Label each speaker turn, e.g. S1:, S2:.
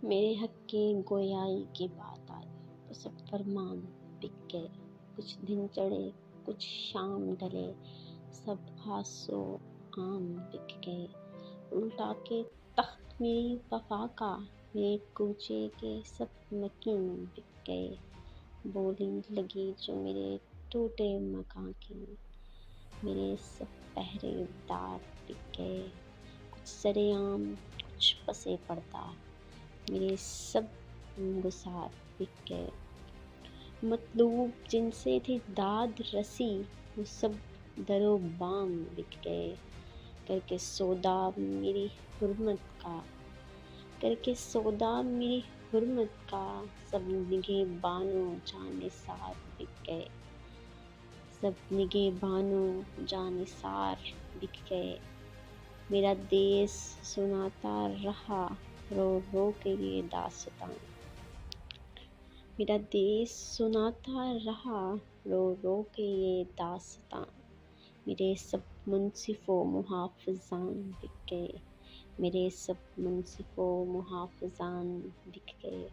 S1: میرے حق کی گویائی کی بات آئی تو سب فرمان بک گئے، کچھ دن چڑھے کچھ شام ڈلے، سب آسو آم بک گئے، الٹا کے تخت میری وفا کا، میرے کوچے کے سب مکین بک گئے، بولی لگی جو میرے ٹوٹے مکان کی، میرے سب پہرے دار بک گئے، کچھ سرے عام کچھ پسے پردہ، میرے سب گسار بک گئے، مطلوب جن سے تھی داد رسی وہ سب در و بام بک گئے، کر کے سودا میری حرمت کا، کر کے سودا میری حرمت کا، سب نگہ بانو جاں نثار بک گئے، سب نگہ بانو جاں نثار بک گئے، میرا دیس سناتا رہا رو رو کے یہ داستاں، میرا دیس سناتا رہا رو رو کے یہ داستاں، میرے سب منصف و محافظان بک گئے، میرے سب منصف و محافظان بک گئے۔